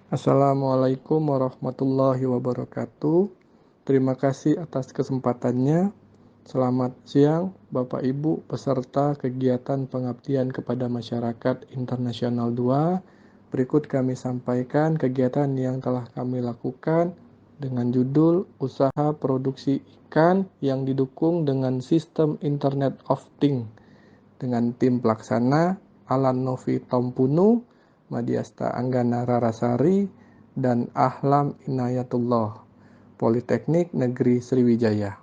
Assalamualaikum warahmatullahi wabarakatuh. Terima kasih atas kesempatannya. Selamat siang, Bapak Ibu peserta kegiatan pengabdian kepada masyarakat internasional 2. Berikut kami sampaikan kegiatan yang telah kami lakukan dengan judul Usaha Produksi Ikan yang didukung dengan Sistem Internet of Things dengan tim pelaksana Alan Novi Tompunu, Madiasta Anggana Rarasari, dan Ahlam Inayatullah, Politeknik Negeri Sriwijaya.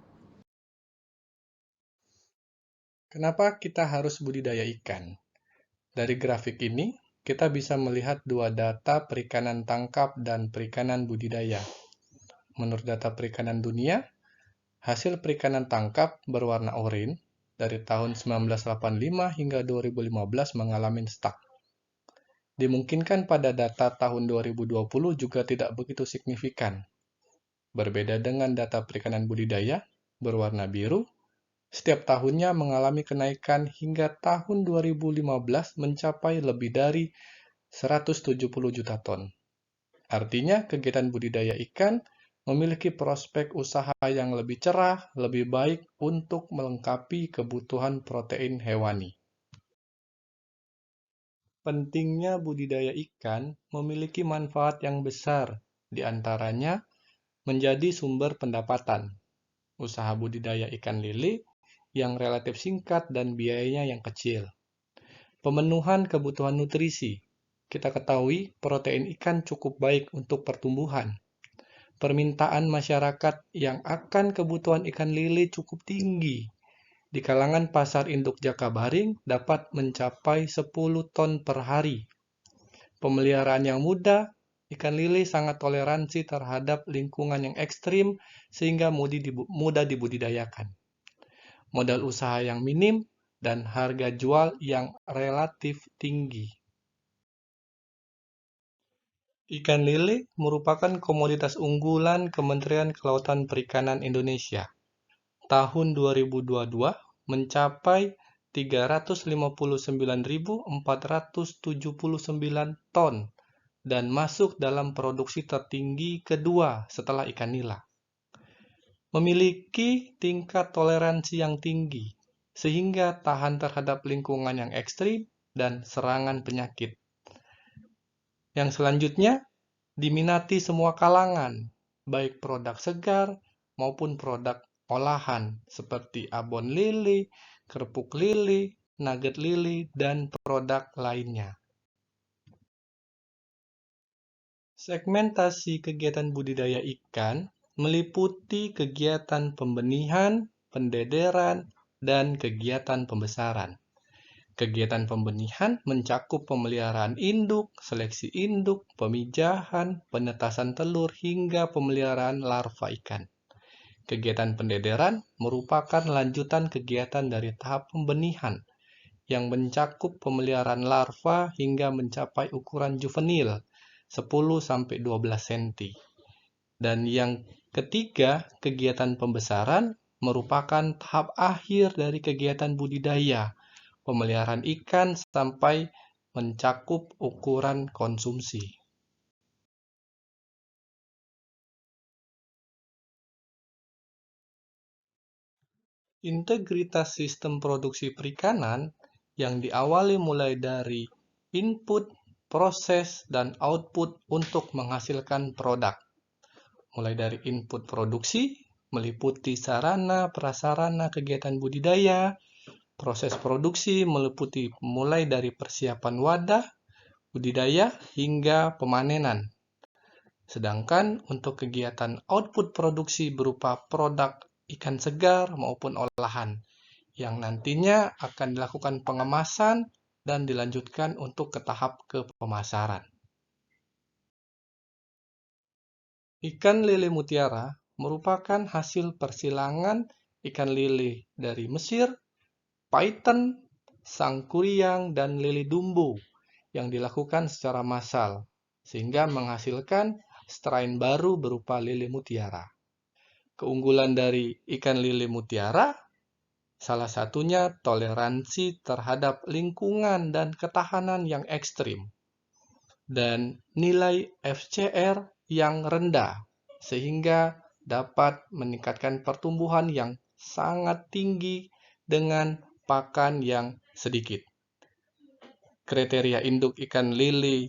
Kenapa kita harus budidaya ikan? Dari grafik ini, kita bisa melihat dua data perikanan tangkap dan perikanan budidaya. Menurut data perikanan dunia, hasil perikanan tangkap berwarna oranye dari tahun 1985 hingga 2015 mengalami stuck. Dimungkinkan pada data tahun 2020 juga tidak begitu signifikan. Berbeda dengan data perikanan budidaya, berwarna biru, setiap tahunnya mengalami kenaikan hingga tahun 2015 mencapai lebih dari 170 juta ton. Artinya, kegiatan budidaya ikan memiliki prospek usaha yang lebih cerah, lebih baik untuk melengkapi kebutuhan protein hewani. Pentingnya budidaya ikan memiliki manfaat yang besar, di antaranya menjadi sumber pendapatan. Usaha budidaya ikan lele yang relatif singkat dan biayanya yang kecil. Pemenuhan kebutuhan nutrisi. Kita ketahui protein ikan cukup baik untuk pertumbuhan. Permintaan masyarakat yang akan kebutuhan ikan lele cukup tinggi. Di kalangan pasar induk Jakabaring dapat mencapai 10 ton per hari. Pemeliharaan yang mudah, ikan lele sangat toleransi terhadap lingkungan yang ekstrim sehingga mudah dibudidayakan. Modal usaha yang minim dan harga jual yang relatif tinggi. Ikan lele merupakan komoditas unggulan Kementerian Kelautan Perikanan Indonesia. Tahun 2022 mencapai 359.479 ton dan masuk dalam produksi tertinggi kedua setelah ikan nila. Memiliki tingkat toleransi yang tinggi, sehingga tahan terhadap lingkungan yang ekstrim dan serangan penyakit. Yang selanjutnya, diminati semua kalangan, baik produk segar maupun produk olahan, seperti abon lele, kerupuk lele, nugget lele, dan produk lainnya. Segmentasi kegiatan budidaya ikan meliputi kegiatan pembenihan, pendederan, dan kegiatan pembesaran. Kegiatan pembenihan mencakup pemeliharaan induk, seleksi induk, pemijahan, penetasan telur, hingga pemeliharaan larva ikan. Kegiatan pendederan merupakan lanjutan kegiatan dari tahap pembenihan, yang mencakup pemeliharaan larva hingga mencapai ukuran juvenil, 10-12 cm. Dan yang ketiga, kegiatan pembesaran merupakan tahap akhir dari kegiatan budidaya, pemeliharaan ikan sampai mencakup ukuran konsumsi. Integritas sistem produksi perikanan yang diawali mulai dari input, proses, dan output untuk menghasilkan produk. Mulai dari input produksi, meliputi sarana, prasarana kegiatan budidaya, proses produksi meliputi mulai dari persiapan wadah, budidaya, hingga pemanenan. Sedangkan untuk kegiatan output produksi berupa produk ikan segar maupun olahan, yang nantinya akan dilakukan pengemasan dan dilanjutkan untuk ke tahap pemasaran. Ikan lele mutiara merupakan hasil persilangan ikan lele dari Mesir, Python, Sangkuriang, dan lele dumbo yang dilakukan secara massal, sehingga menghasilkan strain baru berupa lele mutiara. Keunggulan dari ikan lele mutiara salah satunya toleransi terhadap lingkungan dan ketahanan yang ekstrim. dan nilai FCR yang rendah, sehingga dapat meningkatkan pertumbuhan yang sangat tinggi dengan pakan yang sedikit. Kriteria induk ikan lili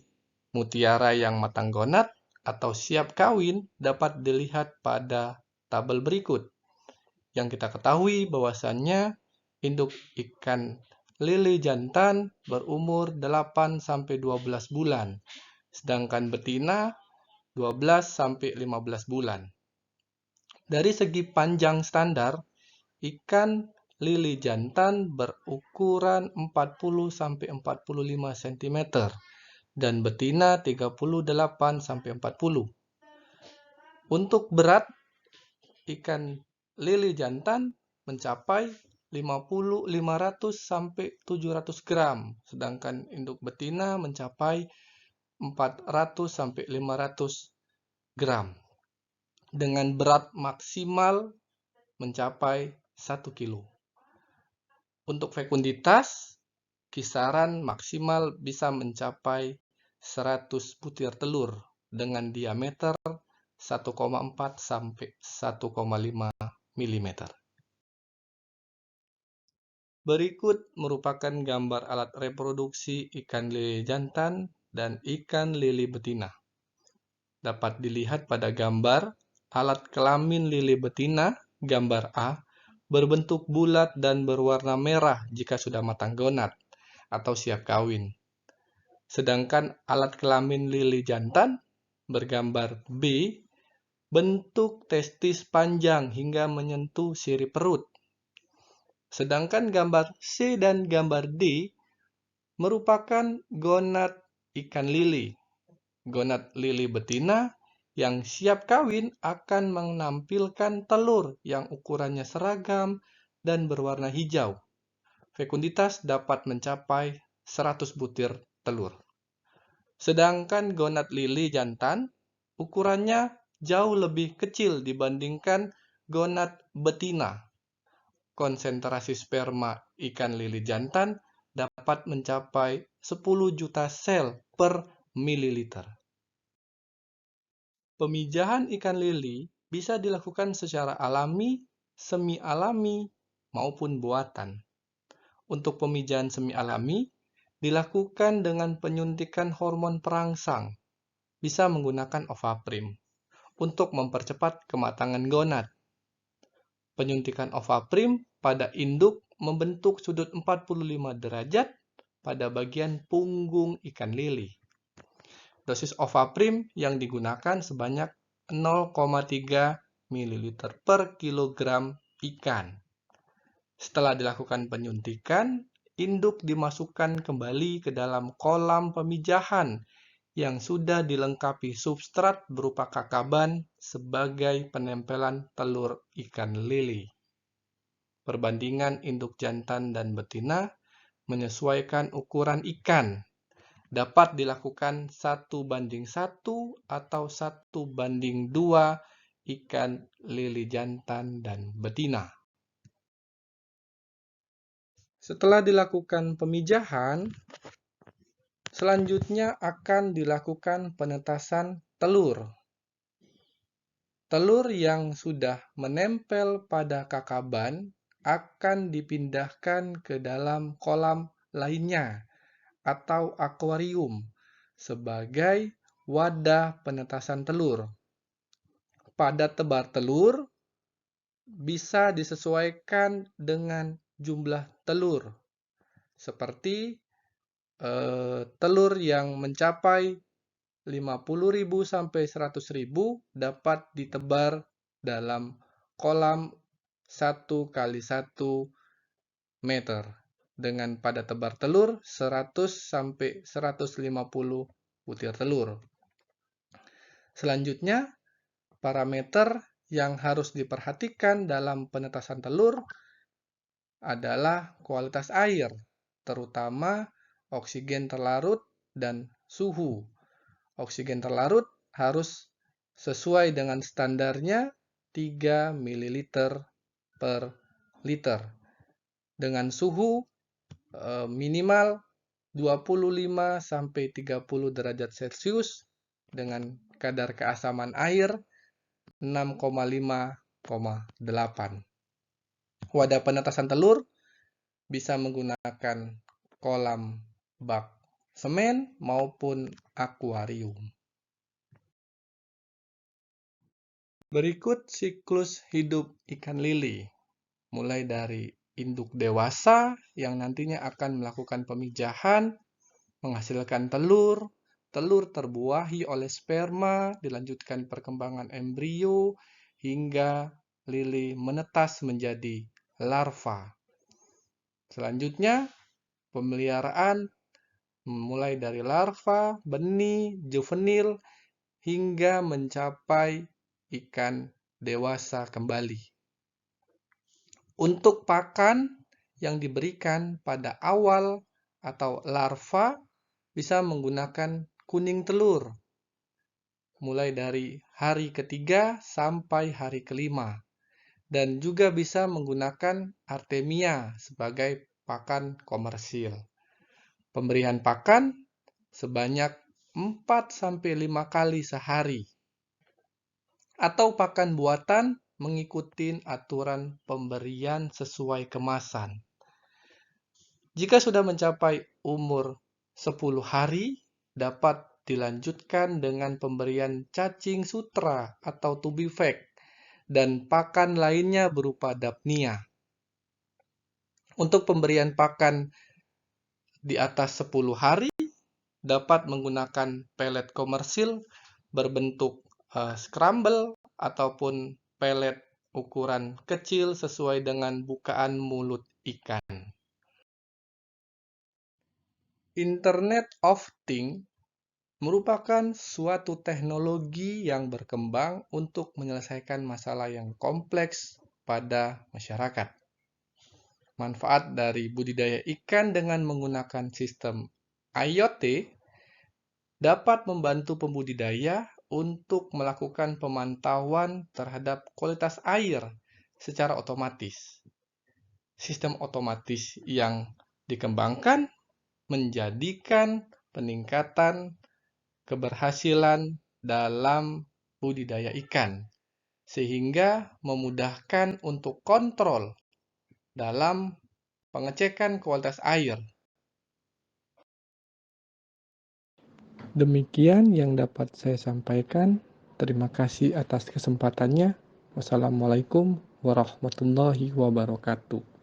mutiara yang matang gonat atau siap kawin dapat dilihat pada tabel berikut. Yang kita ketahui bahwasannya induk ikan lili jantan berumur 8-12 bulan, sedangkan betina 12-15 bulan. Dari segi panjang standar, ikan lili jantan berukuran 40-45 cm dan betina 38-40. Untuk berat, ikan lili jantan mencapai 500-700 gram, sedangkan induk betina mencapai 400-500 gram, dengan berat maksimal mencapai 1 kilo. Untuk fekunditas, kisaran maksimal bisa mencapai 100 butir telur dengan diameter 1,4-1,5 mm. Berikut merupakan gambar alat reproduksi ikan lili jantan dan ikan lili betina. Dapat dilihat pada gambar, alat kelamin lili betina, gambar A, berbentuk bulat dan berwarna merah jika sudah matang gonat atau siap kawin. Sedangkan alat kelamin lili jantan, bergambar B, bentuk testis panjang hingga menyentuh sirip perut. Sedangkan gambar C dan gambar D merupakan gonat ikan lili. Gonat lili betina yang siap kawin akan menampilkan telur yang ukurannya seragam dan berwarna hijau. Fekunditas dapat mencapai 100 butir telur. Sedangkan gonat lili jantan ukurannya jauh lebih kecil dibandingkan gonat betina. Konsentrasi sperma ikan lili jantan dapat mencapai 10 juta sel per mililiter. Pemijahan ikan lili bisa dilakukan secara alami, semi alami, maupun buatan. Untuk pemijahan semi alami dilakukan dengan penyuntikan hormon perangsang, bisa menggunakan Ovaprim untuk mempercepat kematangan gonat. Penyuntikan Ovaprim pada induk membentuk sudut 45 derajat pada bagian punggung ikan lili. Dosis Ovaprim yang digunakan sebanyak 0,3 ml per kilogram ikan. Setelah dilakukan penyuntikan, induk dimasukkan kembali ke dalam kolam pemijahan yang sudah dilengkapi substrat berupa kakaban sebagai penempelan telur ikan lili. Perbandingan induk jantan dan betina menyesuaikan ukuran ikan. Dapat dilakukan 1:1 atau 1:2 ikan lili jantan dan betina. Setelah dilakukan pemijahan, selanjutnya akan dilakukan penetasan telur. Telur yang sudah menempel pada kakaban akan dipindahkan ke dalam kolam lainnya atau akuarium sebagai wadah penetasan telur. Pada tebar telur bisa disesuaikan dengan jumlah telur, seperti telur yang mencapai 50.000 sampai 100.000 dapat ditebar dalam kolam 1x1 meter dengan pada tebar telur 100 sampai 150 butir telur. Selanjutnya, parameter yang harus diperhatikan dalam penetasan telur adalah kualitas air, terutama oksigen terlarut dan suhu. Oksigen terlarut harus sesuai dengan standarnya 3 ml per liter. Dengan suhu minimal 25-30 derajat Celcius dengan kadar keasaman air 6,5,8. Wadah penetasan telur bisa menggunakan kolam bak semen maupun akuarium. Berikut siklus hidup ikan lili, mulai dari induk dewasa yang nantinya akan melakukan pemijahan, menghasilkan telur, telur terbuahi oleh sperma, dilanjutkan perkembangan embrio, hingga lili menetas menjadi larva. Selanjutnya, pemeliharaan mulai dari larva, benih, juvenil, hingga mencapai ikan dewasa kembali. Untuk pakan yang diberikan pada awal atau larva bisa menggunakan kuning telur, mulai dari hari ketiga sampai hari kelima, dan juga bisa menggunakan artemia sebagai pakan komersil. Pemberian pakan sebanyak 4-5 kali sehari, atau pakan buatan mengikuti aturan pemberian sesuai kemasan. Jika sudah mencapai umur 10 hari, dapat dilanjutkan dengan pemberian cacing sutra atau tubifex dan pakan lainnya berupa dapnia. Untuk pemberian pakan di atas 10 hari, dapat menggunakan pelet komersil berbentuk scramble ataupun pelet ukuran kecil sesuai dengan bukaan mulut ikan. Internet of Things merupakan suatu teknologi yang berkembang untuk menyelesaikan masalah yang kompleks pada masyarakat. Manfaat dari budidaya ikan dengan menggunakan sistem IoT dapat membantu pembudidaya untuk melakukan pemantauan terhadap kualitas air secara otomatis. Sistem otomatis yang dikembangkan menjadikan peningkatan keberhasilan dalam budidaya ikan, sehingga memudahkan untuk kontrol dalam pengecekan kualitas air. Demikian yang dapat saya sampaikan. Terima kasih atas kesempatannya. Wassalamualaikum warahmatullahi wabarakatuh.